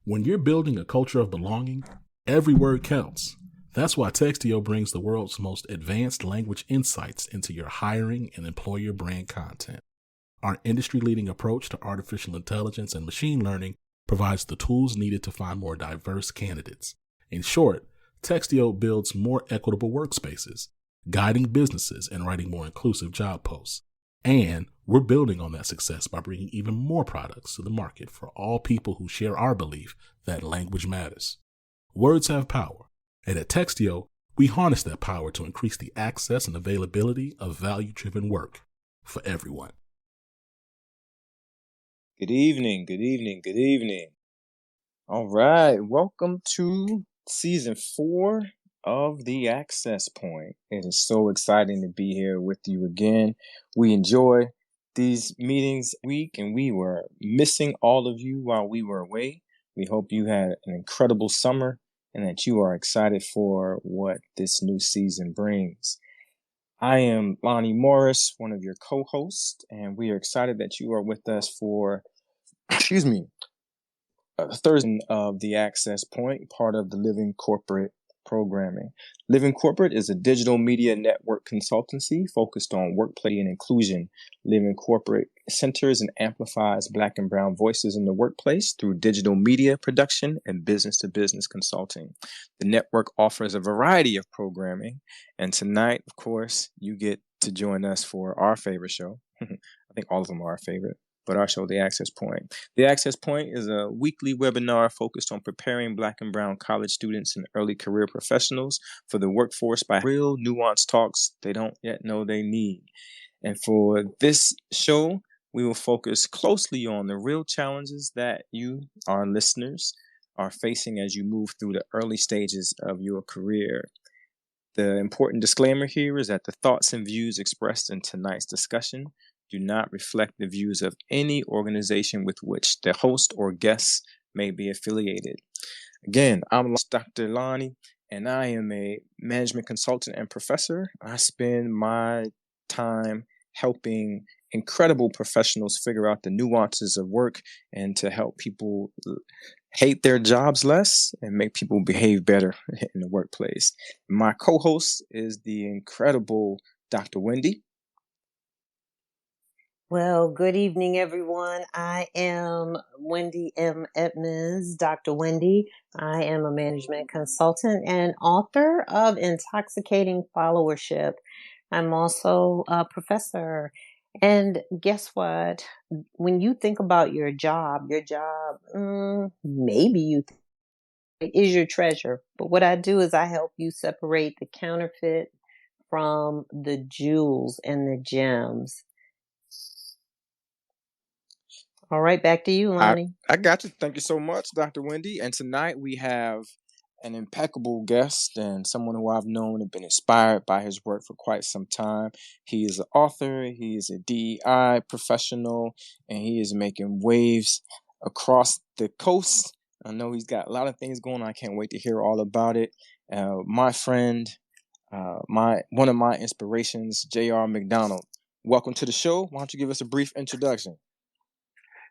When you're building a culture of belonging, every word counts. That's why Textio brings the world's most advanced language insights into your hiring and employer brand content. Our industry-leading approach to artificial intelligence and machine learning provides the tools needed to find more diverse candidates. In short, Textio builds more equitable workspaces, guiding businesses and writing more inclusive job posts. And we're building on that success by bringing even more products to the market for all people who share our belief that language matters. Words have power, and at Textio, we harness that power to increase the access and availability of value-driven work for everyone. Good evening, good evening, good evening. All right, welcome to season 4 of The Access Point. It is so exciting to be here with you again. We enjoy these meetings week, and we were missing all of you while we were away. We hope you had an incredible summer and that you are excited for what this new season brings. I am Lonnie Morris, one of your co-hosts, and we are excited that you are with us for, Thursday of The Access Point, part of the Living Corporate programming. Living Corporate is a digital media network consultancy focused on workplace and inclusion. Living Corporate centers and amplifies Black and Brown voices in the workplace through digital media production and business-to-business consulting. The network offers a variety of programming, and tonight, of course, you get to join us for our favorite show. I think all of them are our favorite. But our show, The Access Point. The Access Point is a weekly webinar focused on preparing Black and Brown college students and early career professionals for the workforce by real nuanced talks they don't yet know they need. And for this show, we will focus closely on the real challenges that you, our listeners, are facing as you move through the early stages of your career. The important disclaimer here is that the thoughts and views expressed in tonight's discussion do not reflect the views of any organization with which the host or guests may be affiliated. Again, I'm Dr. Lonnie, and I am a management consultant and professor. I spend my time helping incredible professionals figure out the nuances of work and to help people hate their jobs less and make people behave better in the workplace. My co-host is the incredible Dr. Wendy. Well, good evening, everyone. I am Wendy M. Edmonds Dr. Wendy. I am a management consultant and author of Intoxicating Followership. I'm also a professor. And guess what? When you think about your job, maybe you think it is your treasure. But what I do is I help you separate the counterfeit from the jewels and the gems. All right, back to you, Lonnie. I got you. Thank you so much, Dr. Wendy. And tonight we have an impeccable guest and someone who I've known and been inspired by his work for quite some time. He is an author, he is a DEI professional, and he is making waves across the coast. I know he's got a lot of things going on. I can't wait to hear all about it. My friend, one of my inspirations, J.R. McDonald. Welcome to the show. Why don't you give us a brief introduction?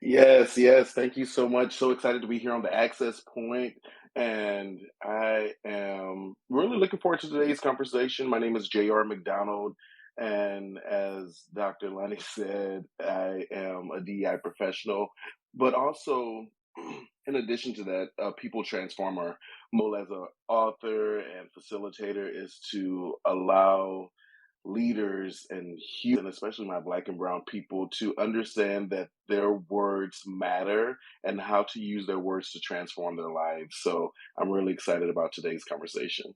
Yes. Thank you so much. So excited to be here on the Access Point. And I am really looking forward to today's conversation. My name is J.R. McDonald. And as Dr. Lonnie said, I am a DEI professional. But also, in addition to that, People Transformer, role as an author and facilitator is to allow leaders and especially my Black and Brown people to understand that their words matter and how to use their words to transform their lives. So I'm really excited about today's conversation.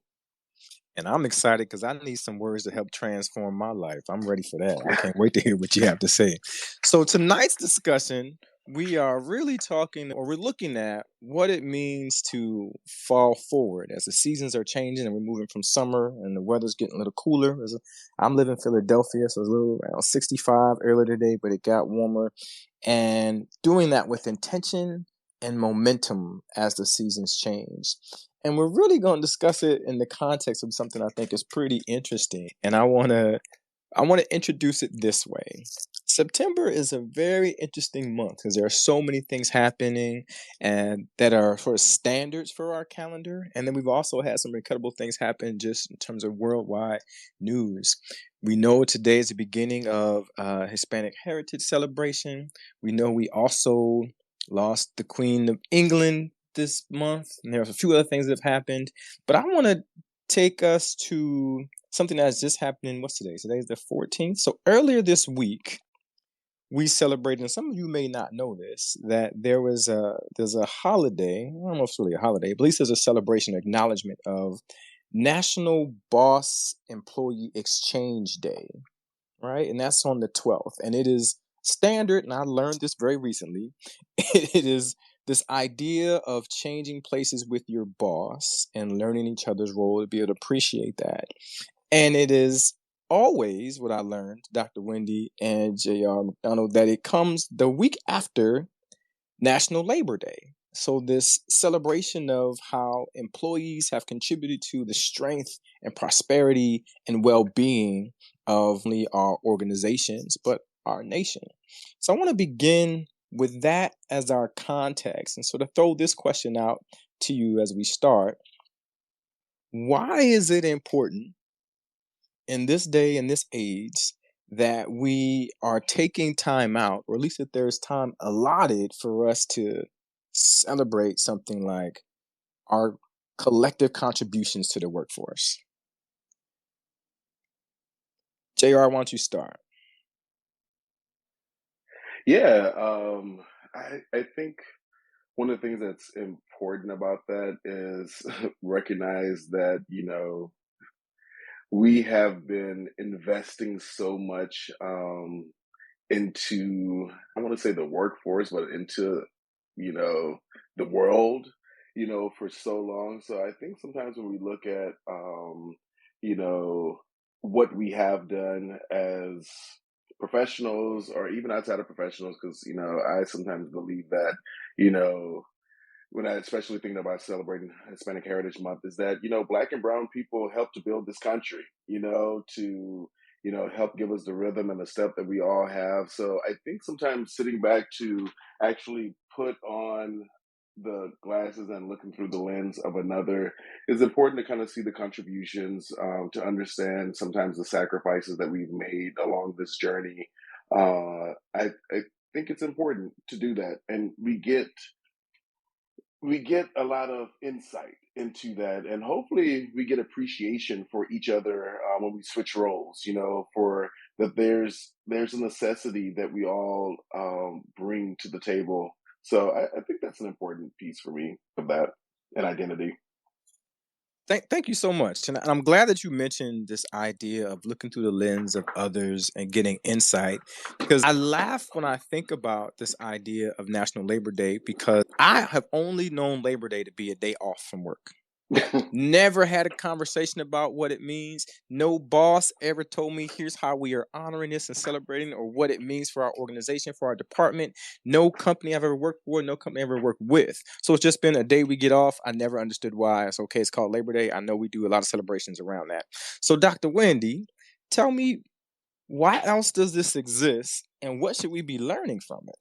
And I'm excited because I need some words to help transform my life. I'm ready for that. I can't wait to hear what you have to say. So tonight's discussion, we are really we're looking at what it means to fall forward as the seasons are changing and we're moving from summer and the weather's getting a little cooler. I'm living in Philadelphia, so it's a little around 65 earlier today, but it got warmer. And doing that with intention and momentum as the seasons change. And we're really going to discuss it in the context of something I think is pretty interesting. And I want to introduce it this way. September is a very interesting month because there are so many things happening and that are sort of standards for our calendar. And then we've also had some incredible things happen just in terms of worldwide news. We know today is the beginning of Hispanic Heritage Celebration. We know we also lost the Queen of England this month, and there's a few other things that have happened. But I want to take us to something that's just happening. What's today? Today's the 14th. So earlier this week, we celebrated, and some of you may not know this, that there's a holiday. I don't know if it's really a holiday, but at least there's a celebration, acknowledgement of National Boss Employee Exchange Day, right? And that's on the 12th. And it is standard, and I learned this very recently. It is this idea of changing places with your boss and learning each other's role to be able to appreciate that. And it is always what I learned, Dr. Wendy and J.R. McDonald, that it comes the week after National Labor Day. So this celebration of how employees have contributed to the strength and prosperity and well-being of not only our organizations, but our nation. So I want to begin with that as our context and sort of throw this question out to you as we start. Why is it important in this day and this age that we are taking time out, or at least that there's time allotted for us to celebrate something like our collective contributions to the workforce? JR, why don't you start? Yeah, I think one of the things that's important about that is recognize that, we have been investing so much into, I want to say the workforce, but into, the world, for so long. So I think sometimes when we look at, you know, what we have done as professionals or even outside of professionals, because, I sometimes believe that, you know, when I especially thinking about celebrating Hispanic Heritage Month is that, black and brown people helped to build this country, to, help give us the rhythm and the step that we all have. So I think sometimes sitting back to actually put on the glasses and looking through the lens of another is important to kind of see the contributions, to understand sometimes the sacrifices that we've made along this journey. I think it's important to do that. And we get a lot of insight into that, and hopefully we get appreciation for each other when we switch roles, for that there's a necessity that we all bring to the table. So I think that's an important piece for me of that, and identity. Thank you so much. And I'm glad that you mentioned this idea of looking through the lens of others and getting insight, because I laugh when I think about this idea of National Labor Day, because I have only known Labor Day to be a day off from work. Never had a conversation about what it means. No boss ever told me, here's how we are honoring this and celebrating, or what it means for our organization, for our department. No company I've ever worked for, no company I've ever worked with. So it's just been a day we get off. I never understood why. It's okay. It's called Labor Day. I know we do a lot of celebrations around that. So Dr. Wendy, tell me, why else does this exist, and what should we be learning from it?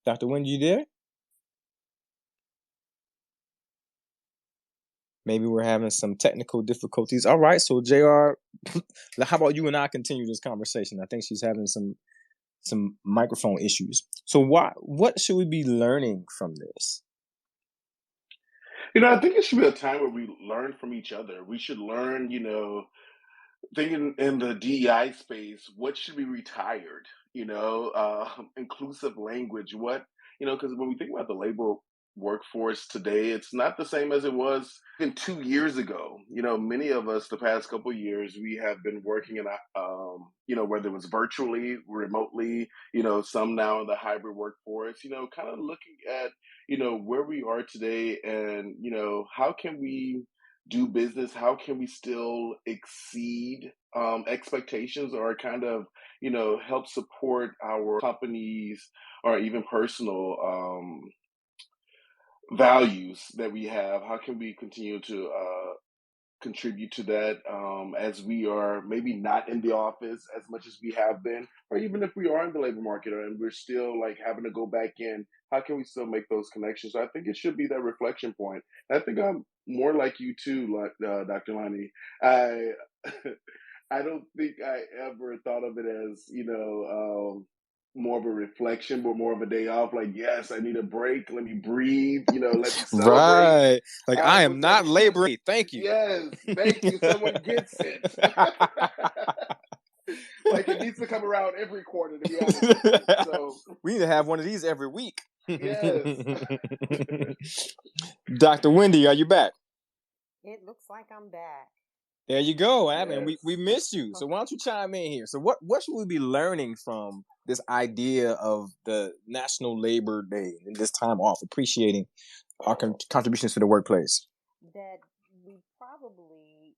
Dr. Wendy, you there? Maybe we're having some technical difficulties. All right, so JR, how about you and I continue this conversation? I think she's having some microphone issues. So what should we be learning from this? I think it should be a time where we learn from each other. We should learn, thinking in the DEI space, what should be retired? Inclusive language. Because when we think about the labor workforce today, it's not the same as it was even 2 years ago. Many of us, the past couple of years, we have been working in whether it was virtually, remotely, some now in the hybrid workforce, kind of looking at, where we are today and, how can we do business, how can we still exceed expectations or kind of, help support our companies or even personal values that we have? How can we continue to contribute to that as we are maybe not in the office as much as we have been, or even if we are in the labor market and we're still like having to go back in, how can we still make those connections? So I think it should be that reflection point. I think I'm more like you too, Dr. Lonnie. I I don't think I ever thought of it as, more of a reflection, but more of a day off. Like, yes, I need a break. Let me breathe. Let me celebrate. Right. Like, I am But not laboring. Thank you. yes, thank you. Someone gets it. Like it needs to come around every quarter, to be honest with you. So we need to have one of these every week. yes. Dr. Wendy, are you back? It looks like I'm back. There you go. I mean, Yes. we missed you. So why don't you chime in here? So what should we be learning from this idea of the National Labor Day and this time off, appreciating our contributions to the workplace? That we probably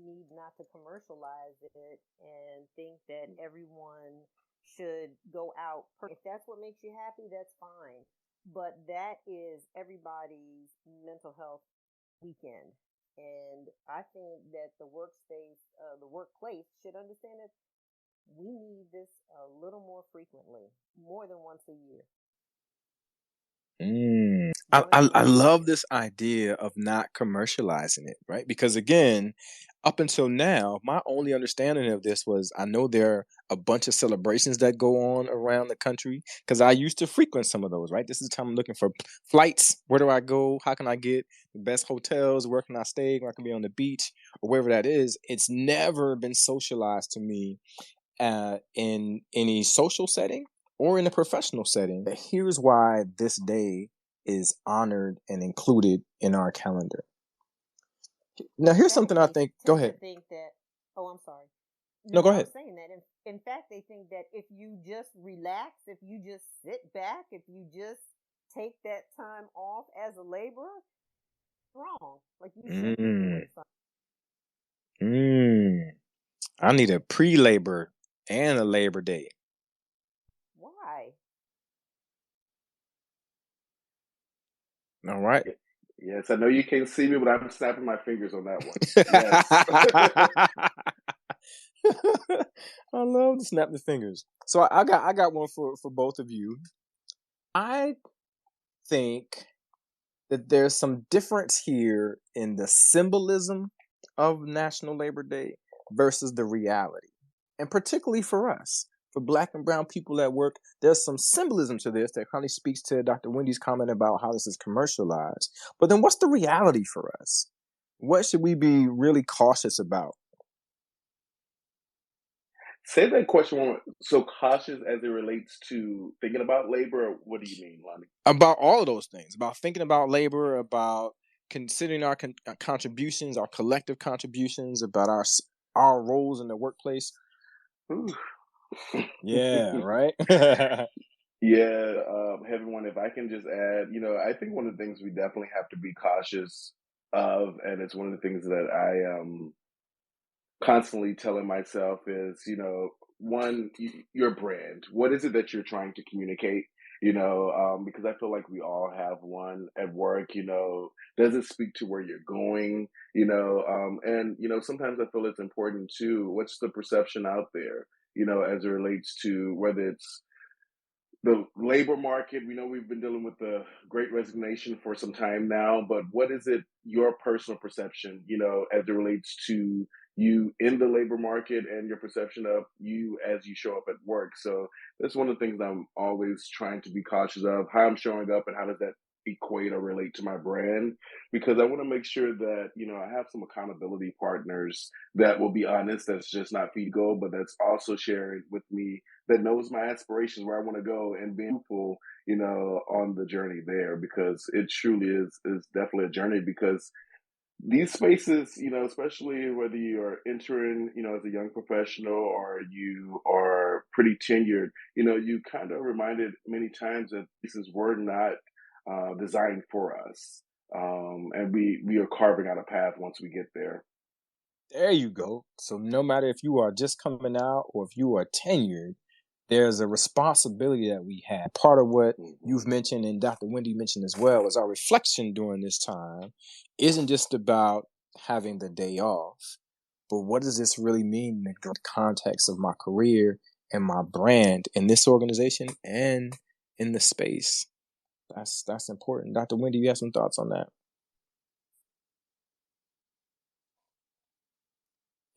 need not to commercialize it and think that everyone should go out. If that's what makes you happy, that's fine. But that is everybody's mental health weekend. And I think that the workplace should understand that we need this a little more frequently, more than once a year. I love this idea of not commercializing it, right? Because again, up until now, my only understanding of this was I know there are a bunch of celebrations that go on around the country because I used to frequent some of those, right? This is the time I'm looking for flights. Where do I go? How can I get the best hotels? Where can I stay? Where I can be on the beach or wherever that is. It's never been socialized to me in any social setting or in a professional setting. Here's why this day is honored and included in our calendar. Now, here's something I think. Go ahead. Think that. Oh, I'm sorry. No, go ahead. I'm saying that. In fact, they think that if you just relax, if you just sit back, if you just take that time off as a laborer, wrong. Like you should be doing something. I need a pre-labor and a Labor Day. Why? All right. Yes, I know you can't see me, but I'm snapping my fingers on that one. Yes. I love to snap the fingers. So I got one for both of you. I think that there's some difference here in the symbolism of National Labor Day versus the reality. And particularly for us, for Black and brown people at work, there's some symbolism to this that kind of speaks to Dr. Wendy's comment about how this is commercialized. But then what's the reality for us? What should we be really cautious about? Say that question one more. So cautious as it relates to thinking about labor, or what do you mean, Lonnie? About all of those things, about thinking about labor, about considering our contributions, our collective contributions, about our roles in the workplace. Yeah, right? Yeah, everyone, if I can just add, I think one of the things we definitely have to be cautious of, and it's one of the things that I am constantly telling myself is, one, your brand. What is it that you're trying to communicate? Because I feel like we all have one at work, does it speak to where you're going? And, sometimes I feel it's important too. What's the perception out there, as it relates to whether it's the labor market? We know we've been dealing with the great resignation for some time now, but what is it, your personal perception, as it relates to you in the labor market and your perception of you as you show up at work? So that's one of the things I'm always trying to be cautious of, how I'm showing up and how does that equate or relate to my brand, because I want to make sure that, I have some accountability partners that will be honest, that's just not feed goal, but that's also sharing with me, that knows my aspirations, where I want to go, and being fruitful, on the journey there, because it truly is definitely a journey. Because these spaces, especially whether you are entering, as a young professional or you are pretty tenured, you kind of reminded many times that pieces were not designed for us. and we are carving out a path once we get there. There you go. So no matter if you are just coming out or if you are tenured, there's a responsibility that we have. Part of what you've mentioned and Dr. Wendy mentioned as well is our reflection during this time isn't just about having the day off, but what does this really mean in the context of my career and my brand in this organization and in the space? That's important. Dr. Wendy, you have some thoughts on that?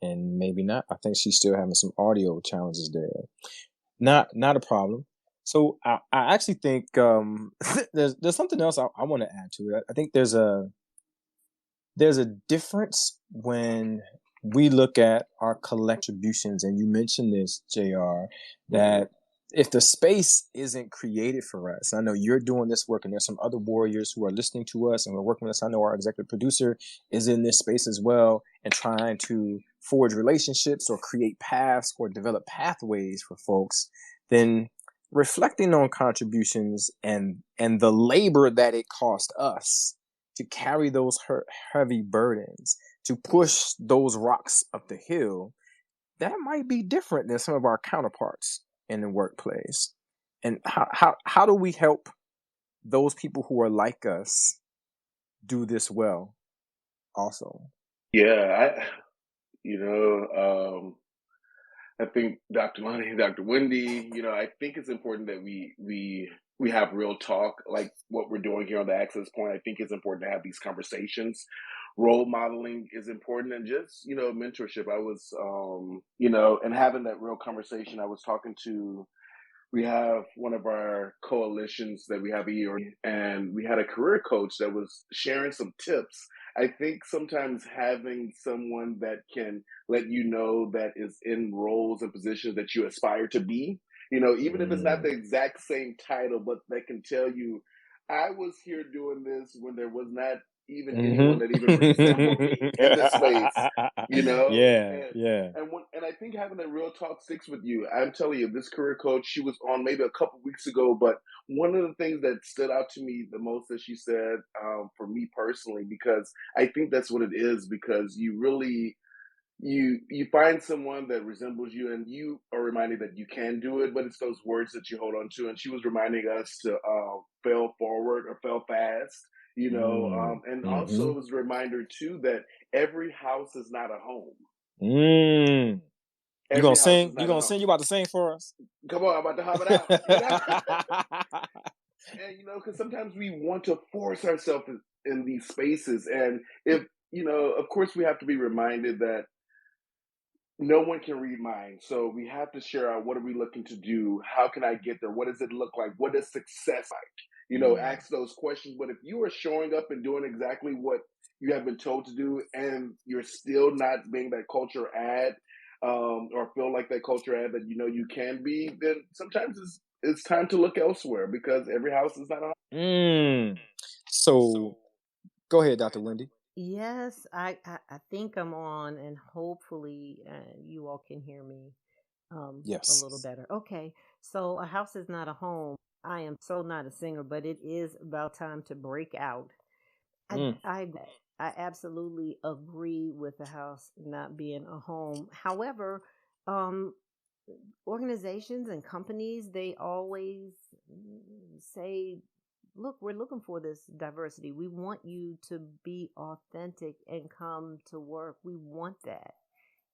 And maybe not. I think she's still having some audio challenges there. Not a problem. So I actually think there's something else I want to add to it. I think there's a difference when we look at our contributions, and you mentioned this, JR, that if the space isn't created for us, I know you're doing this work and there's some other warriors who are listening to us and we're working with us. I know our executive producer is in this space as well and trying to forge relationships or create paths or develop pathways for folks, then reflecting on contributions and the labor that it cost us to carry those heavy burdens, to push those rocks up the hill, that might be different than some of our counterparts in the workplace. And how do we help those people who are like us do this well also? Yeah, I think Dr. Lonnie and Dr. Wendy, I think it's important that we have real talk, like what we're doing here on the Access Point. I think it's important to have these conversations. Role modeling is important, and just mentorship. I was, and having that real conversation. I was talking to. We have one of our coalitions that we have here, and we had a career coach that was sharing some tips. I think sometimes having someone that can let you know that is in roles and positions that you aspire to be, even if it's not the exact same title, but they can tell you, I was here doing this when there was not even anyone that even resembled me in this space, Yeah. And I think having a real talk sticks with you. I'm telling you, this career coach, she was on maybe a couple weeks ago, but one of the things that stood out to me the most that she said, for me personally, because I think that's what it is, because you really you find someone that resembles you and you are reminded that you can do it, but it's those words that you hold on to. And she was reminding us to fail forward or fail fast, and also it was a reminder too that every house is not a home. You gonna sing? You gonna sing? You about to sing for us? Come on, I'm about to hop it out. And because sometimes we want to force ourselves in these spaces, and if of course, we have to be reminded that no one can read minds. So we have to share out, what are we looking to do? How can I get there? What does it look like? What is success like? Ask those questions. But if you are showing up and doing exactly what you have been told to do, and you're still not being that culture ad, or feel like that culture ad that you can be, then sometimes it's time to look elsewhere, because every house is not a home. So go ahead, Dr. Wendy. Yes, I think I'm on, and hopefully you all can hear me Yes. a little better. Okay, so a house is not a home. I am so not a singer, but it is about time to break out. I absolutely agree with the house not being a home. However, um, organizations and companies, they always say, look, we're looking for this diversity. We want you to be authentic and come to work. We want that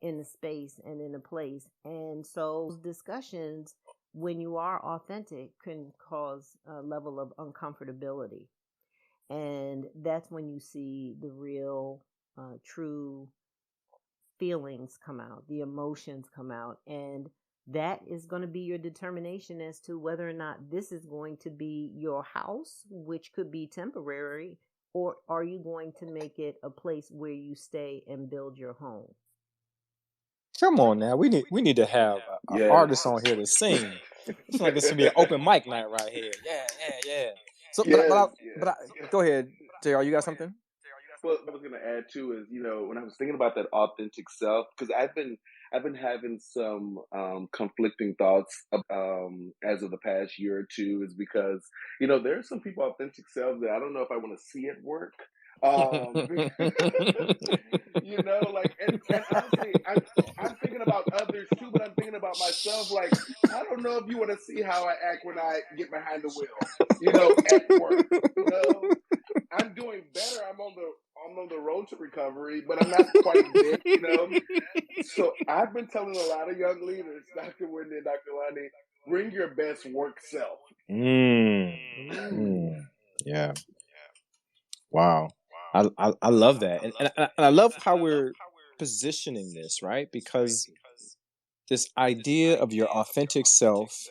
in the space and in the place. And so discussions, when you are authentic, can cause a level of uncomfortability. And that's when you see the real, true feelings come out, the emotions come out. And that is going to be your determination as to whether or not this is going to be your house, which could be temporary, or are you going to make it a place where you stay and build your home? Come on now, we need to have an artist on here to sing. It's like this should be an open mic night right here. Yeah. So, but go ahead, JR. You got something? Well, I was going to add too is, when I was thinking about that authentic self, because I've been having some conflicting thoughts as of the past year or two, is because there are some people, authentic selves, that I don't know if I want to see at work. Um, like, and honestly, I'm thinking about others too, but I'm thinking about myself. Like, I don't know if you want to see how I act when I get behind the wheel, at work. I'm doing better. I'm on the road to recovery, but I'm not quite there. So I've been telling a lot of young leaders, Dr. Wendy and Dr. Lonnie, bring your best work self. Yeah. Wow. I love that. And I love how we're positioning this, right? Because this idea of your authentic self,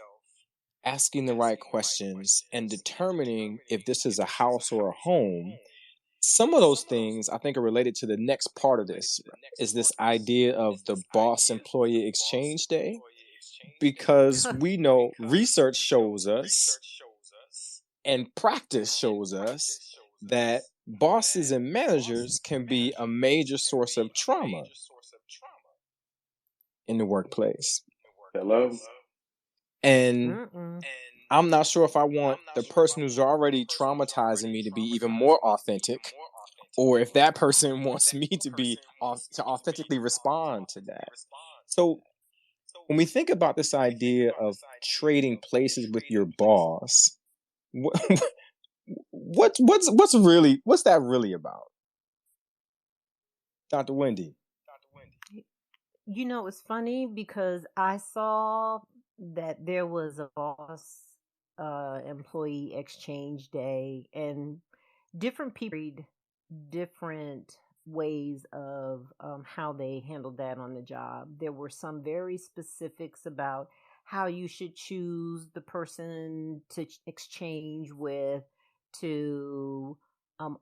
asking the right questions and determining if this is a house or a home, some of those things I think are related to the next part of this, is this idea of the boss employee exchange day. Because we know research shows us and practice shows us that bosses and managers can be a major source of trauma in the workplace. Hello? And I'm not sure if I want the person who's already traumatizing me to be even more authentic, or if that person wants me to authentically respond to that. So when we think about this idea of trading places with your boss, what's that really about, Dr. Wendy? It's funny because I saw that there was a boss employee exchange day, and different people read different ways of how they handled that on the job. There were some very specifics about how you should choose the person to exchange with, to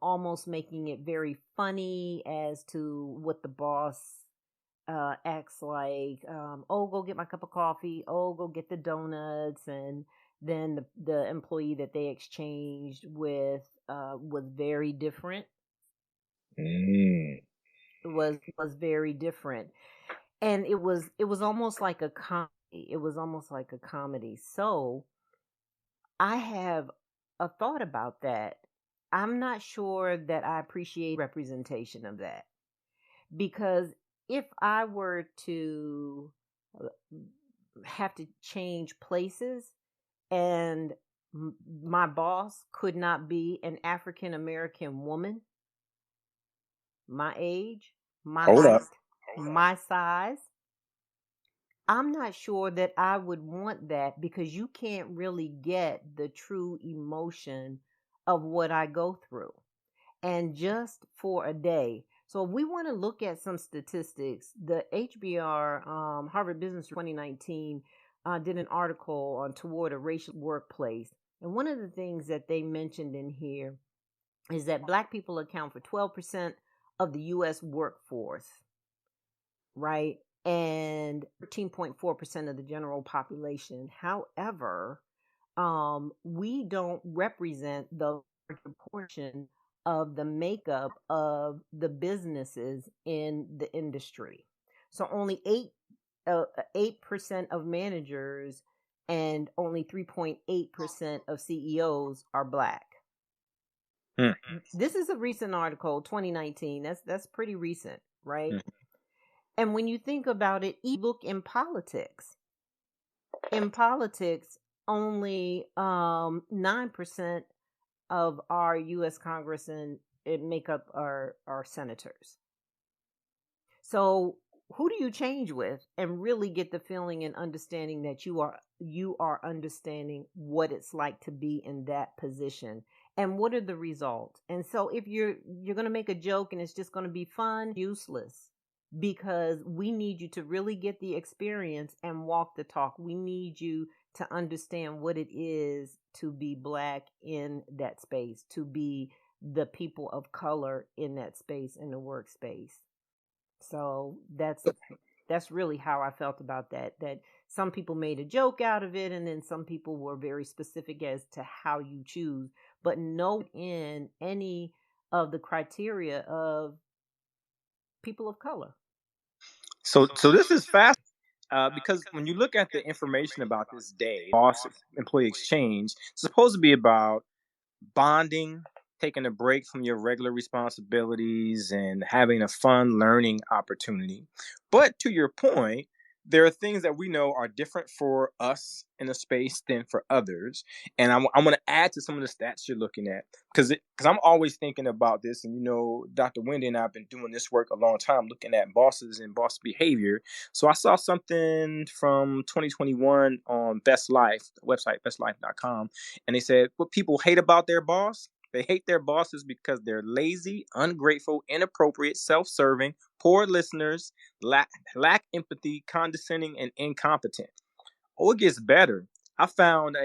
almost making it very funny as to what the boss acts like. Oh, go get my cup of coffee. Oh, go get the donuts. And then the employee that they exchanged with was very different. Was very different, and it was almost like a comedy. It was almost like a comedy. So I have a thought about that. I'm not sure that I appreciate representation of that, because if I were to have to change places and my boss could not be an African American woman, my age, my height, my size, I'm not sure that I would want that, because you can't really get the true emotion of what I go through. And just for a day. So if we want to look at some statistics, the HBR, Harvard Business 2019, did an article on Toward a Racial Workplace. And one of the things that they mentioned in here is that Black people account for 12% of the U.S. workforce, right? And 13.4% of the general population. However, we don't represent the larger portion of the makeup of the businesses in the industry. So only 8% of managers and only 3.8% of CEOs are Black. This is a recent article, 2019. That's pretty recent, right? And when you think about it, look in politics. In politics, only 9% of our U.S. Congress and it make up our senators. So who do you change with and really get the feeling and understanding that you are understanding what it's like to be in that position and what are the results? And so if you're going to make a joke and it's just going to be fun, useless, because we need you to really get the experience and walk the talk. We need you to understand what it is to be Black in that space, to be the people of color in that space, in the workspace. So that's really how I felt about that some people made a joke out of it, and then some people were very specific as to how you choose, but no in any of the criteria of people of color. So this is fast. Because when you look at the information about this day, boss employee exchange, it's supposed to be about bonding, taking a break from your regular responsibilities and having a fun learning opportunity. But to your point, there are things that we know are different for us in a space than for others. And I want to add to some of the stats you're looking at because I'm always thinking about this. And, Dr. Wendy and I have been doing this work a long time, looking at bosses and boss behavior. So I saw something from 2021 on Best Life, the website, bestlife.com. And they said what people hate about their boss. They hate their bosses because they're lazy, ungrateful, inappropriate, self-serving, poor listeners, lack empathy, condescending, and incompetent. Oh, it gets better. I found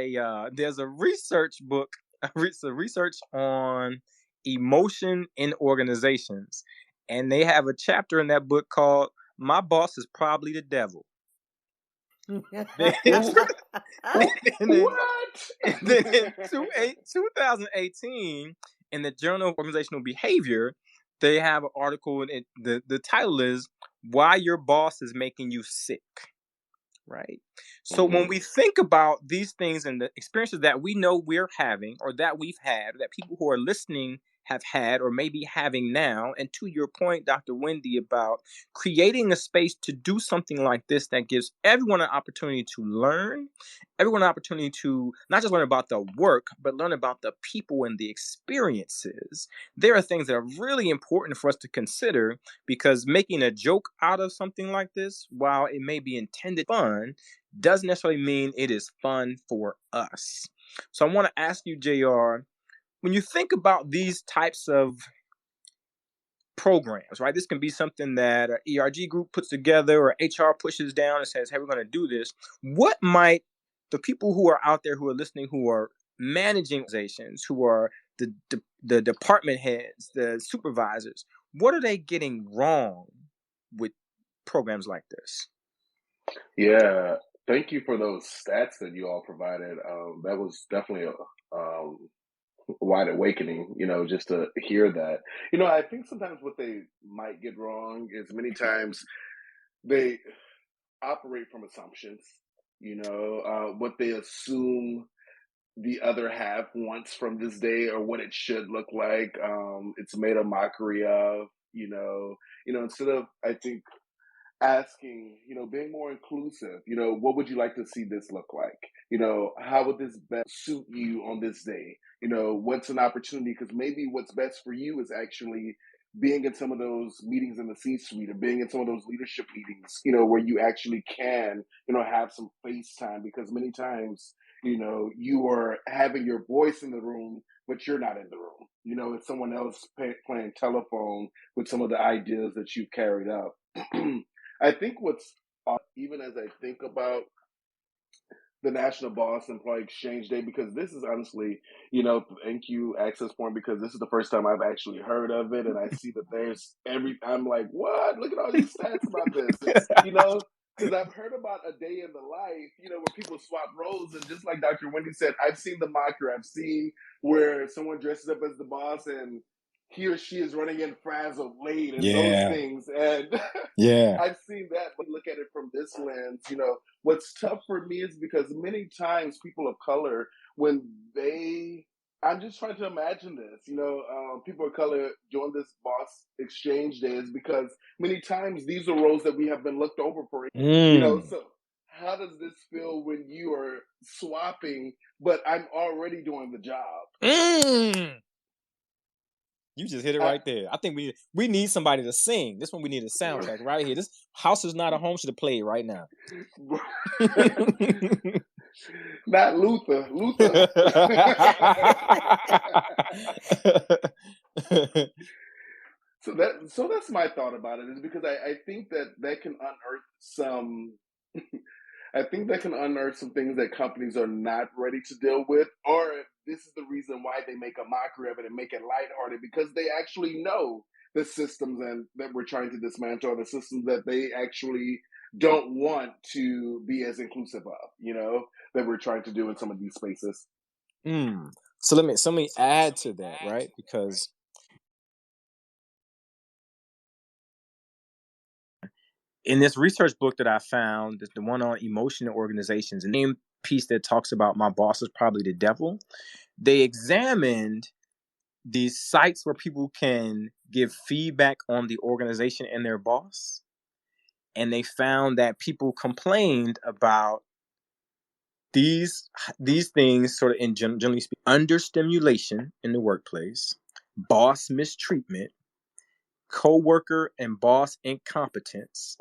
there's a research book, research on emotion in organizations, and they have a chapter in that book called "My Boss is Probably the Devil." What? And then in 2018, in the Journal of Organizational Behavior, they have an article, and the title is "Why Your Boss is Making You Sick." Right. So when we think about these things and the experiences that we know we're having or that we've had, that people who are listening have had or maybe having now, and to your point, Dr. Wendy, about creating a space to do something like this that gives everyone an opportunity to learn, everyone an opportunity to not just learn about the work, but learn about the people and the experiences. There are things that are really important for us to consider, because making a joke out of something like this, while it may be intended fun, doesn't necessarily mean it is fun for us. So I want to ask you, JR, when you think about these types of programs, right? This can be something that an ERG group puts together or HR pushes down and says, hey, we're going to do this. What might the people who are out there who are listening, who are managing organizations, who are the department heads, the supervisors, what are they getting wrong with programs like this? Yeah, thank you for those stats that you all provided. That was definitely a wide awakening, just to hear that. I think sometimes what they might get wrong is many times they operate from assumptions, what they assume the other half wants from this day or what it should look like. It's made a mockery of, instead of, I think, asking, being more inclusive, what would you like to see this look like? How would this best suit you on this day? What's an opportunity? Because maybe what's best for you is actually being in some of those meetings in the C-suite or being in some of those leadership meetings, where you actually can, have some face time, because many times, you are having your voice in the room, but you're not in the room. It's someone else playing telephone with some of the ideas that you've carried up. I think what's even as I think about the National Boss Employee Exchange Day, because this is honestly, thank you, Access Point, because this is the first time I've actually heard of it, and I see that I'm like, what? Look at all these stats about this, because I've heard about a day in the life, where people swap roles, and just like Dr. Wendy said, I've seen the mocker, I've seen where someone dresses up as the boss and he or she is running in frazzled late and those things. And I've seen that, but look at it from this lens, what's tough for me is because many times people of color, I'm just trying to imagine this, people of color join this boss exchange days because many times these are roles that we have been looked over for, so how does this feel when you are swapping, but I'm already doing the job? You just hit it right there. I think we need somebody to sing. This one we need a soundtrack right here. This House Is Not a Home should play right now. Not Luther. So that's my thought about it, is because I think that can unearth some. I think that can unearth some things that companies are not ready to deal with, or if this is the reason why they make a mockery of it and make it lighthearted, because they actually know the systems that we're trying to dismantle, or the systems that they actually don't want to be as inclusive of, that we're trying to do in some of these spaces. So let me add to that, right? Because in this research book that I found, the one on emotion in organizations, and the piece that talks about my boss is probably the devil, they examined these sites where people can give feedback on the organization and their boss. And they found that people complained about these things, sort of in generally speaking: understimulation in the workplace, boss mistreatment, coworker and boss incompetence,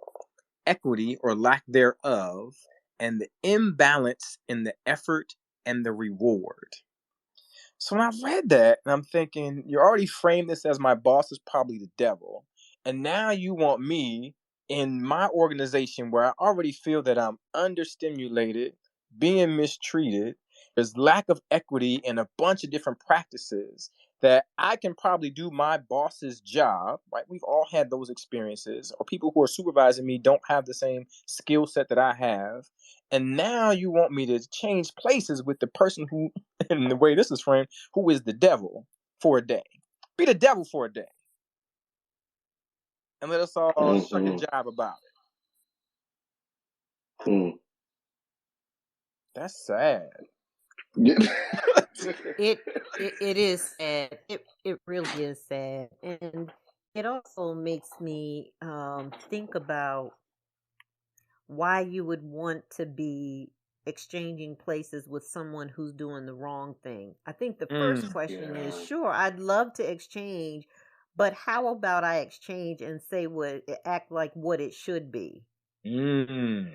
equity or lack thereof, and the imbalance in the effort and the reward. So when I read that, and I'm thinking, you already framed this as my boss is probably the devil, and now you want me in my organization where I already feel that I'm understimulated, being mistreated, there's lack of equity in a bunch of different practices, that I can probably do my boss's job, right? We've all had those experiences, or people who are supervising me don't have the same skill set that I have. And now you want me to change places with the person who, in the way this is framed, who is the devil for a day. Be the devil for a day. And let us all shuck a job about it. That's sad. It is sad. It really is sad. And it also makes me think about why you would want to be exchanging places with someone who's doing the wrong thing. I think the first question is, sure, I'd love to exchange, but how about I exchange and say act like what it should be? And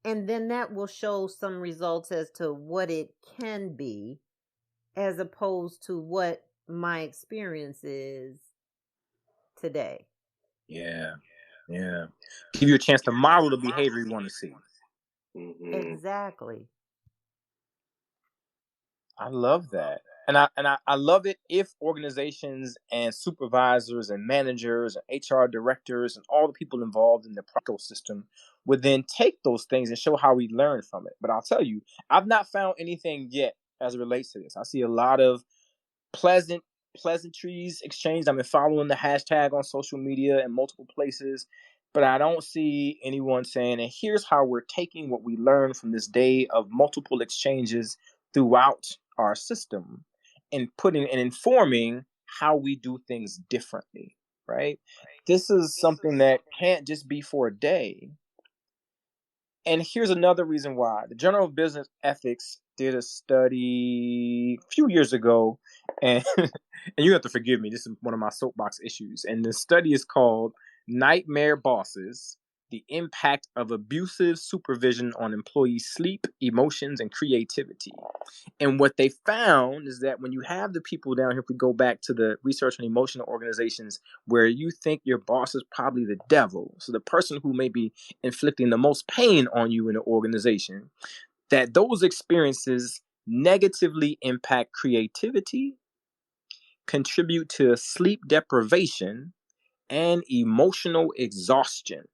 then that will show some results as to what it can be, as opposed to what my experience is today. Yeah. Give you a chance to model the behavior you want to see. Exactly. I love that. And I love it if organizations and supervisors and managers and HR directors and all the people involved in the ecosystem would then take those things and show how we learn from it. But I'll tell you, I've not found anything yet as it relates to this. I see a lot of pleasantries exchanged. I've been following the hashtag on social media and multiple places, but I don't see anyone saying, and here's how we're taking what we learned from this day of multiple exchanges throughout our system and putting and informing how we do things differently, right? This is something that can't just be for a day. And here's another reason why. The Journal of Business Ethics did a study a few years ago, and and you have to forgive me, this is one of my soapbox issues. And the study is called Nightmare Bosses: The Impact of Abusive Supervision on Employee Sleep, Emotions, and Creativity. And what they found is that when you have the people down here, if we go back to the research on emotional organizations, where you think your boss is probably the devil, so the person who may be inflicting the most pain on you in the organization, that those experiences negatively impact creativity, contribute to sleep deprivation, and emotional exhaustion.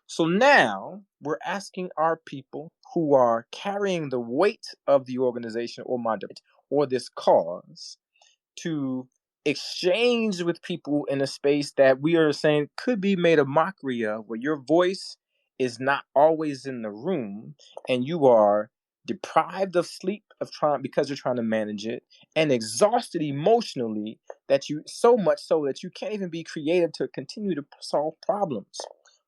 So now we're asking our people who are carrying the weight of the organization or this cause to exchange with people in a space that we are saying could be made a mockery of, where your voice is not always in the room and you are deprived of sleep because you're trying to manage it, and exhausted emotionally, that you so much so that you can't even be creative to continue to solve problems.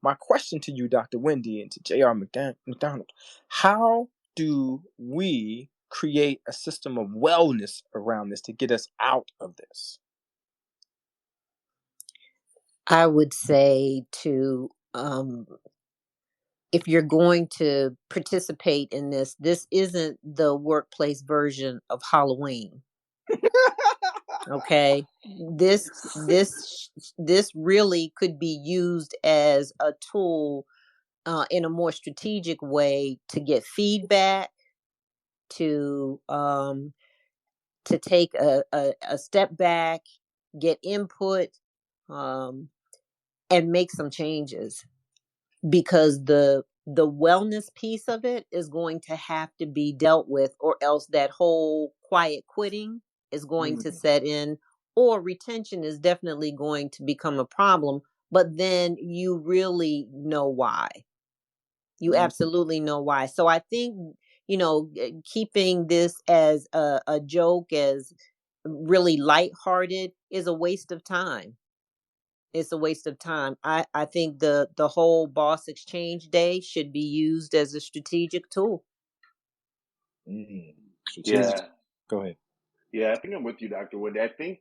My question to you, Dr. Wendy, and to J.R. McDonald, how do we create a system of wellness around this to get us out of this? I would say if you're going to participate in this isn't the workplace version of Halloween. Okay, this really could be used as a tool in a more strategic way to get feedback, to take a step back, get input, and make some changes, because the wellness piece of it is going to have to be dealt with, or else that whole quiet quitting is going to set in, or retention is definitely going to become a problem. But then you really know why. You absolutely know why. So I think, keeping this as a joke, as really lighthearted is a waste of time. It's a waste of time. I think the whole boss exchange day should be used as a strategic tool. Strategic. Yeah. Go ahead. Yeah, I think I'm with you, Dr. Wendy. I think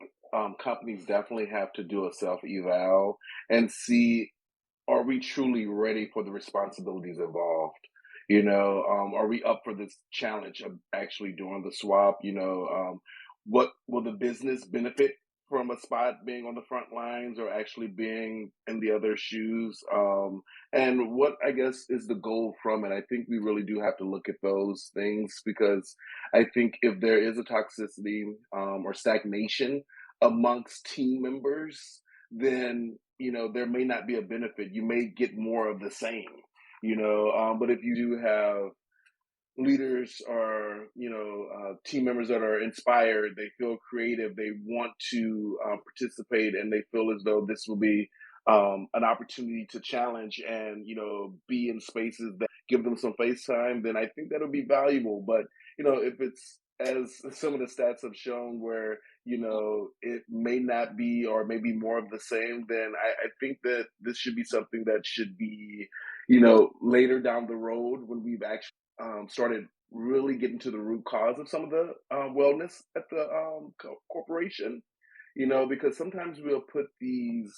companies definitely have to do a self eval and see, are we truly ready for the responsibilities involved? Are we up for this challenge of actually doing the swap? What will the business benefit from a spot being on the front lines or actually being in the other shoes? And what I guess is the goal from it? I think we really do have to look at those things because I think if there is a toxicity or stagnation amongst team members, then there may not be a benefit. You may get more of the same. But if you do have leaders or team members that are inspired, they feel creative, they want to participate, and they feel as though this will be an opportunity to challenge and be in spaces that give them some face time, then I think that'll be valuable. But if it's as some of the stats have shown where it may not be or maybe more of the same, then I think that this should be something that should be later down the road when we've actually started really getting to the root cause of some of the wellness at the corporation, because sometimes we'll put these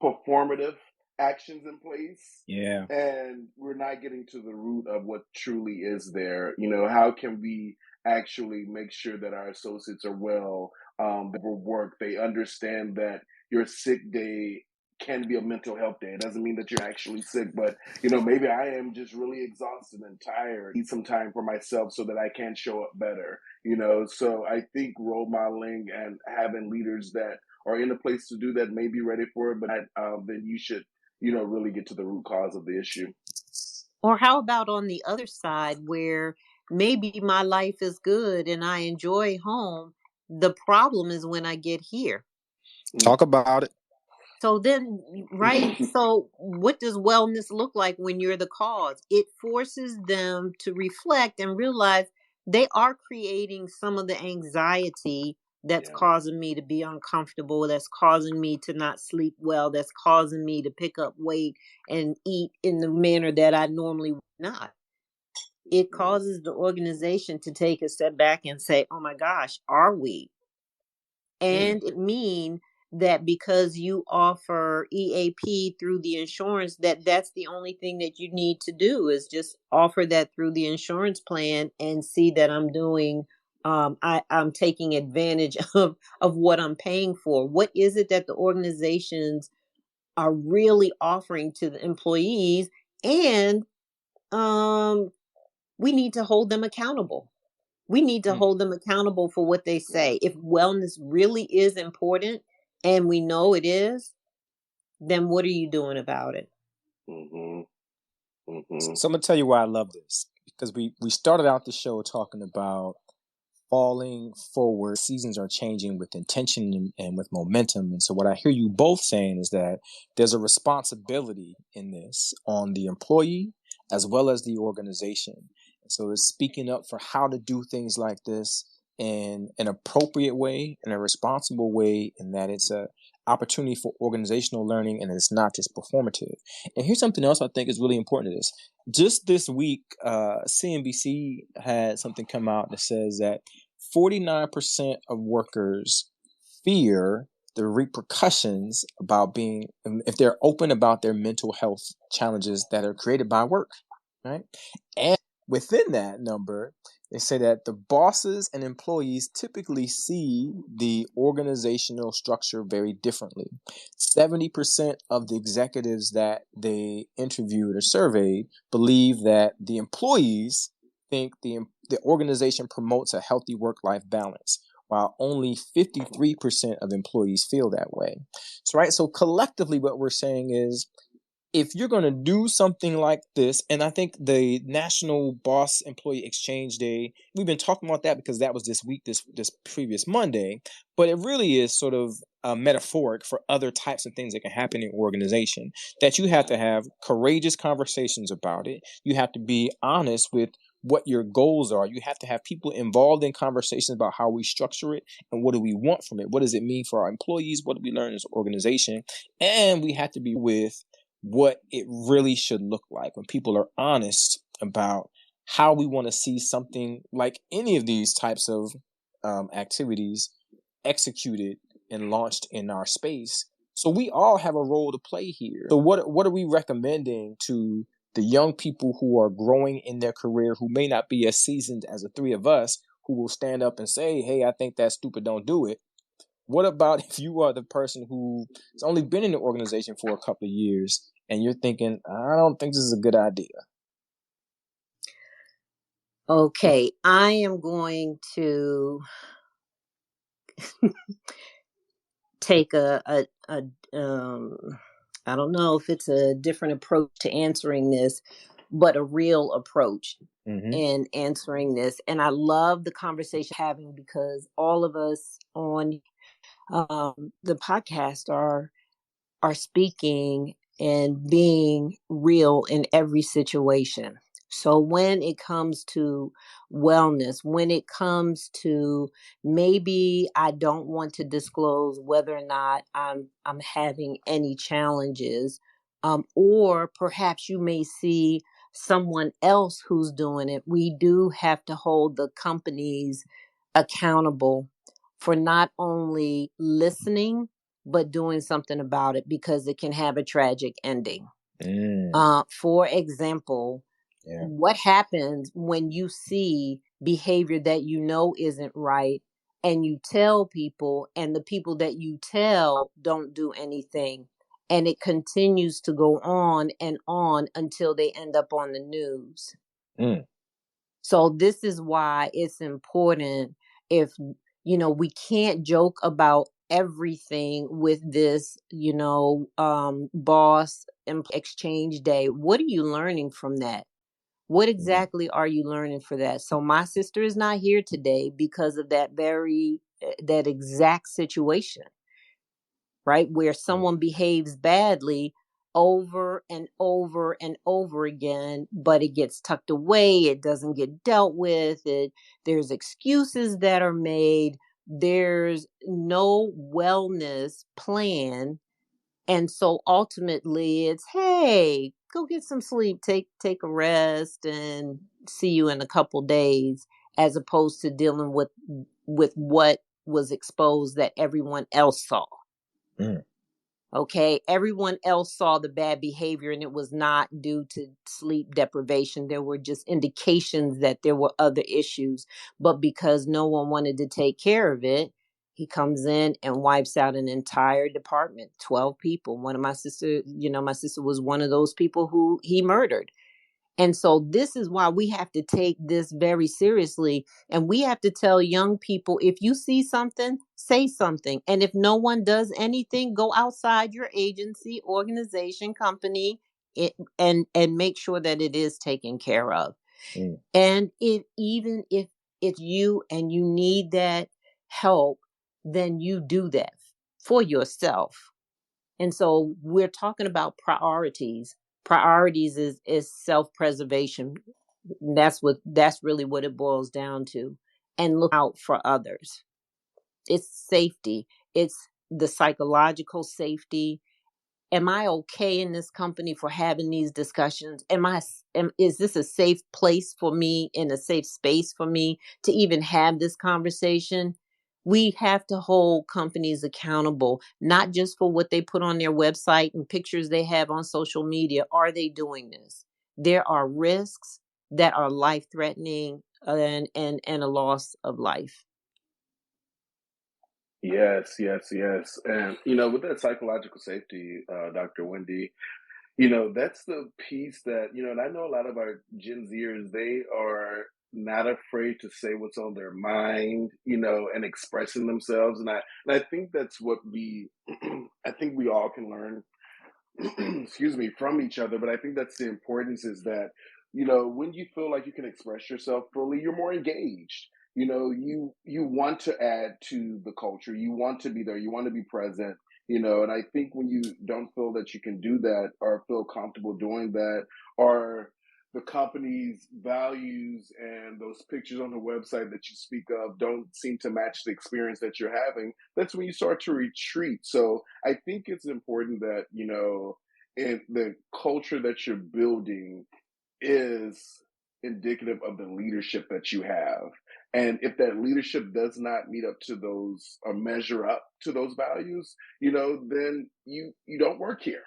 performative actions in place. Yeah. And we're not getting to the root of what truly is there. How can we actually make sure that our associates are well, overwork, they understand that your sick day can be a mental health day. It doesn't mean that you're actually sick, but maybe I am just really exhausted and tired. Need some time for myself so that I can show up better. So I think role modeling and having leaders that are in a place to do that may be ready for it, but then you should really get to the root cause of the issue. Or how about on the other side where maybe my life is good and I enjoy home? The problem is when I get here. Talk about it. So then, right? So what does wellness look like when you're the cause? It forces them to reflect and realize they are creating some of the anxiety that's causing me to be uncomfortable, that's causing me to not sleep well, that's causing me to pick up weight and eat in the manner that I normally would not. It causes the organization to take a step back and say, oh my gosh, are we? And it mean that because you offer EAP through the insurance, that's the only thing that you need to do is just offer that through the insurance plan and see that I'm doing I'm taking advantage of what I'm paying for. What is it that the organizations are really offering to the employees? And we need to hold them accountable. We need to hold them accountable for what they say. If wellness really is important, and we know it is, then what are you doing about it? So I'm gonna tell you why I love this, because we started out the show talking about falling forward. Seasons are changing with intention and with momentum. And so what I hear you both saying is that there's a responsibility in this on the employee as well as the organization. And so it's speaking up for how to do things like this in an appropriate way, in a responsible way, and that it's a opportunity for organizational learning and it's not just performative. And here's something else I think is really important to this. Just this week, CNBC had something come out that says that 49% of workers fear the repercussions about being, if they're open about their mental health challenges that are created by work, right? And within that number, they say that the bosses and employees typically see the organizational structure very differently. 70% of the executives that they interviewed or surveyed believe that the employees think the organization promotes a healthy work-life balance, while only 53% of employees feel that way. So collectively what we're saying is, if you're going to do something like this, and I think the National Boss Employee Exchange Day, we've been talking about that because that was this week, this previous Monday, but it really is sort of metaphoric for other types of things that can happen in your organization, that you have to have courageous conversations about it. You have to be honest with what your goals are. You have to have people involved in conversations about how we structure it and what do we want from it. What does it mean for our employees? What do we learn as an organization? And we have to be with what it really should look like when people are honest about how we want to see something like any of these types of activities executed and launched in our space. So we all have a role to play here. So what are we recommending to the young people who are growing in their career, who may not be as seasoned as the three of us, who will stand up and say, hey, I think that's stupid, don't do it? What about if you are the person who has only been in the organization for a couple of years and you're thinking, I don't think this is a good idea? Okay, I am going to take I don't know if it's a different approach to answering this, but a real approach in answering this. And I love the conversation having, because all of us on the podcast are speaking and being real in every situation. So when it comes to wellness, when it comes to, maybe I don't want to disclose whether or not I'm having any challenges, or perhaps you may see someone else who's doing it. We do have to hold the companies accountable for not only listening but doing something about it, because it can have a tragic ending. For example, what happens when you see behavior that you know isn't right and you tell people, and the people that you tell don't do anything, and it continues to go on and on until they end up on the news. So this is why it's important, if we can't joke about everything with this, boss exchange day. What are you learning from that? What exactly are you learning for that? So my sister is not here today because of that exact situation, right? Where someone behaves badly over and over and over again, but it gets tucked away. It doesn't get dealt with. There's excuses that are made. There's no wellness plan. And so ultimately it's, hey, go get some sleep, take a rest, and see you in a couple days, as opposed to dealing with what was exposed that everyone else saw. Okay, everyone else saw the bad behavior, and it was not due to sleep deprivation. There were just indications that there were other issues, but because no one wanted to take care of it, he comes in and wipes out an entire department, 12 people. One of my sister was one of those people who he murdered. And so this is why we have to take this very seriously. And we have to tell young people, if you see something, say something. And if no one does anything, go outside your agency, organization, company, and make sure that it is taken care of. And even if it's you and you need that help, then you do that for yourself. And so we're talking about priorities. Priorities is self-preservation. That's really what it boils down to. And look out for others. It's safety. It's the psychological safety. Am I okay in this company for having these discussions? Is this a safe place for me, in a safe space for me to even have this conversation? We have to hold companies accountable, not just for what they put on their website and pictures they have on social media. Are they doing this? There are risks that are life-threatening, and a loss of life. Yes. And, with that psychological safety, Dr. Wendy, that's the piece that, and I know a lot of our Gen Zers, they are not afraid to say what's on their mind, and expressing themselves. And I think that's what I think we all can learn, excuse me, from each other. But I think that's the importance, is that, when you feel like you can express yourself fully, you're more engaged. You want to add to the culture. You want to be there. You want to be present. And I think when you don't feel that you can do that, or feel comfortable doing that, or the company's values and those pictures on the website that you speak of don't seem to match the experience that you're having, that's when you start to retreat. So I think it's important that, in the culture that you're building is indicative of the leadership that you have. And if that leadership does not meet up to those or measure up to those values, then you don't work here.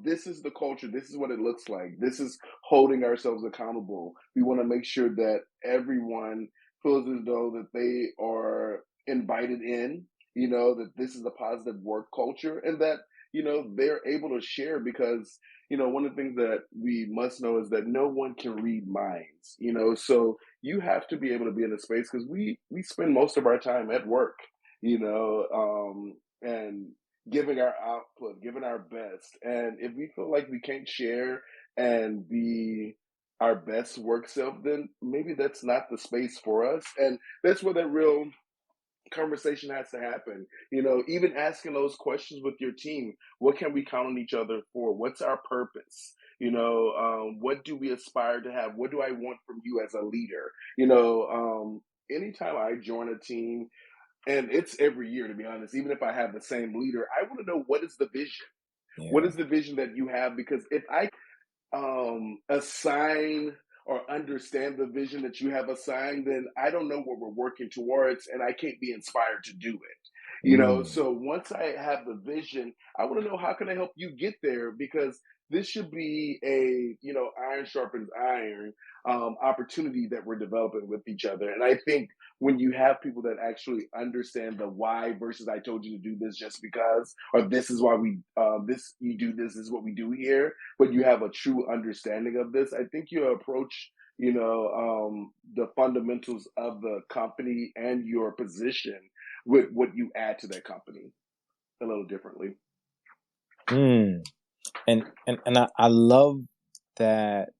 This is the culture. This is what it looks like. This is holding ourselves accountable. We want to make sure that everyone feels as though that they are invited in, that this is a positive work culture and that, they're able to share because, one of the things that we must know is that no one can read minds, so you have to be able to be in a space because we spend most of our time at work, and giving our output, giving our best. And if we feel like we can't share and be our best work self, then maybe that's not the space for us. And that's where that real conversation has to happen. Even asking those questions with your team. What can we count on each other for? What's our purpose? What do we aspire to have? What do I want from you as a leader? Anytime I join a team, and it's every year, to be honest, even if I have the same leader, I want to know what is the vision? Yeah. What is the vision that you have? Because if I assign or understand the vision that you have assigned, then I don't know what we're working towards and I can't be inspired to do it. So once I have the vision, I want to know how can I help you get there, because this should be a, iron sharpens iron opportunity that we're developing with each other. And I think when you have people that actually understand the why versus I told you to do this just because, or this is why you do this is what we do here, but you have a true understanding of this, I think you approach, the fundamentals of the company and your position with what you add to that company a little differently. And I love that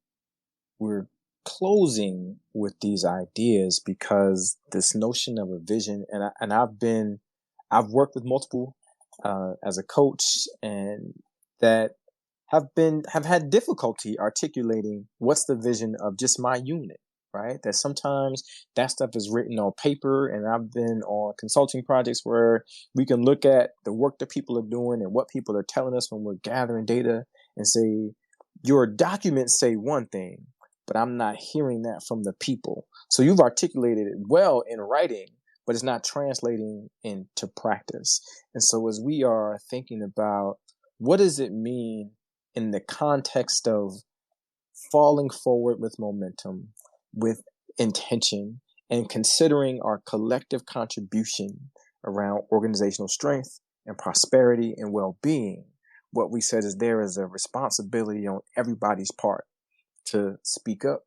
we're closing with these ideas, because this notion of a vision, and I've worked with multiple as a coach, and that have had difficulty articulating what's the vision of just my unit, right? That sometimes that stuff is written on paper, and I've been on consulting projects where we can look at the work that people are doing and what people are telling us when we're gathering data and say, your documents say one thing, but I'm not hearing that from the people. So you've articulated it well in writing, but it's not translating into practice. And so as we are thinking about what does it mean in the context of falling forward with momentum, with intention, and considering our collective contribution around organizational strength and prosperity and well-being, what we said is there is a responsibility on everybody's part to speak up,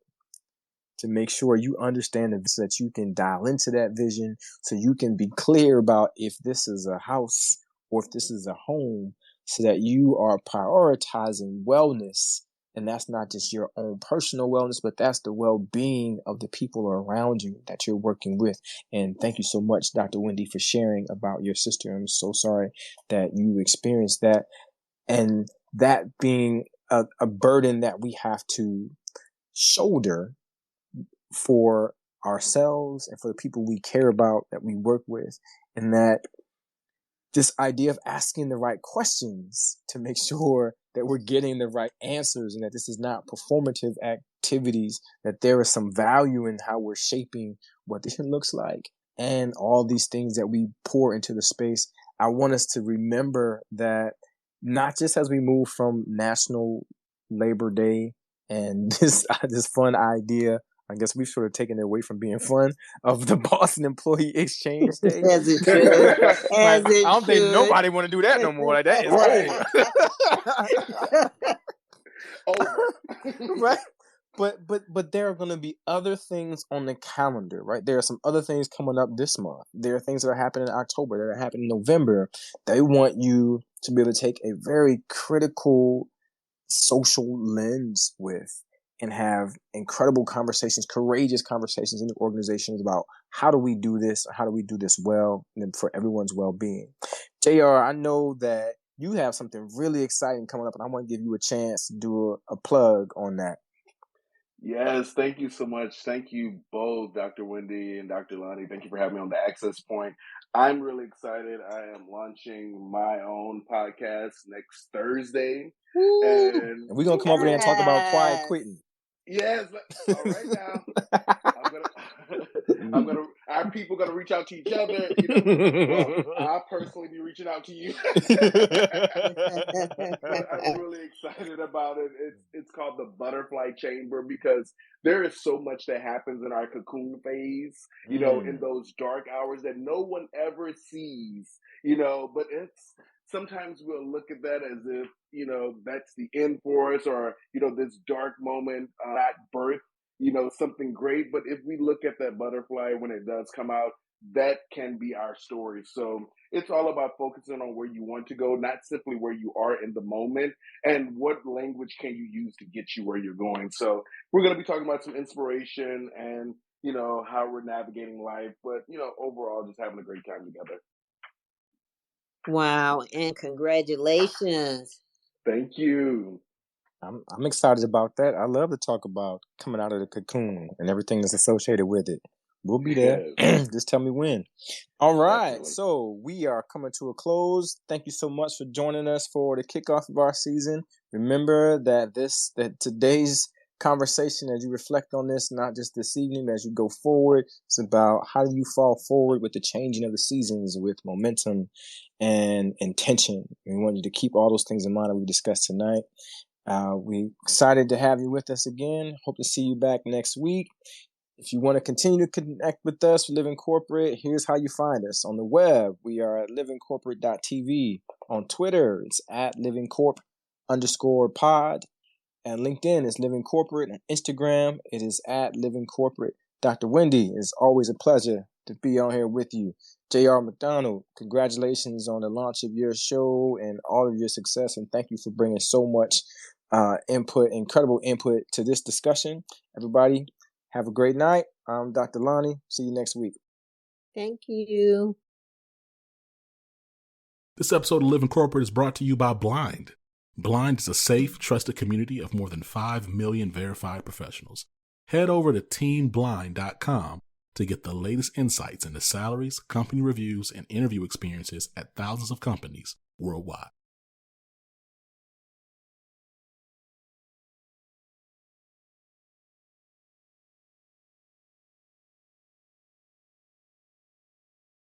to make sure you understand it so that you can dial into that vision, so you can be clear about if this is a house or if this is a home, so that you are prioritizing wellness. And that's not just your own personal wellness, but that's the well-being of the people around you that you're working with. And thank you so much, Dr. Wendy, for sharing about your sister. I'm so sorry that you experienced that. And that being a burden that we have to shoulder for ourselves and for the people we care about that we work with. And that this idea of asking the right questions to make sure that we're getting the right answers, and that this is not performative activities, that there is some value in how we're shaping what this looks like, and all these things that we pour into the space. I want us to remember that not just as we move from National Labor Day and this fun idea, I guess we've sort of taken it away from being fun, of the Boston Employee Exchange Day. As it should. I don't think nobody want to do that no more. Like, that is over. Right? But there are going to be other things on the calendar, right? There are some other things coming up this month. There are things that are happening in October, that are happening in November. They want you to be able to take a very critical social lens with, and have incredible conversations, courageous conversations in the organizations about how do we do this, how do we do this well, and for everyone's well-being. JR, I know that you have something really exciting coming up, and I want to give you a chance to do a plug on that. Yes, thank you so much. Thank you both, Dr. Wendy and Dr. Lonnie. Thank you for having me on the Access Point. I'm really excited. I am launching my own podcast next Thursday. Woo! And And we're gonna come over there and talk about quiet Yes. quitting. yes, all right now. I'm gonna, our people gonna reach out to each other. You know, well, I'll personally be reaching out to you. But I'm really excited about it. It's called the Butterfly Chamber because there is so much that happens in our cocoon phase. You know, in those dark hours that no one ever sees. You know, but it's sometimes we'll look at that as if that's the end for us, or this dark moment, not birth something great. But if we look at that butterfly when it does come out, that can be our story. So it's all about focusing on where you want to go, not simply where you are in the moment, and what language can you use to get you where you're going. So we're going to be talking about some inspiration and how we're navigating life, but overall just having a great time together. Wow, and congratulations. Thank you. I'm excited about that. I love to talk about coming out of the cocoon and everything that's associated with it. We'll be there. Yes. Just tell me when. All right. Definitely. So we are coming to a close. Thank you so much for joining us for the kickoff of our season. Remember that today's conversation, as you reflect on this, not just this evening, as you go forward, it's about how do you fall forward with the changing of the seasons with momentum and intention. We want you to keep all those things in mind that we discussed tonight. We're excited to have you with us again. Hope to see you back next week. If you want to continue to connect with us for Living Corporate, here's how you find us. On the web, we are at livingcorporate.tv. On Twitter, it's at livingcorp_pod. And LinkedIn is Living Corporate. And Instagram, it is at Living Corporate. Dr. Wendy, it's always a pleasure to be on here with you. J.R. McDonald, congratulations on the launch of your show and all of your success. And thank you for bringing so much incredible input to this discussion. Everybody, have a great night. I'm Dr. Lonnie. See you next week. Thank you. This episode of Living Corporate is brought to you by Blind. Blind is a safe, trusted community of more than 5 million verified professionals. Head over to teamblind.com to get the latest insights into salaries, company reviews, and interview experiences at thousands of companies worldwide.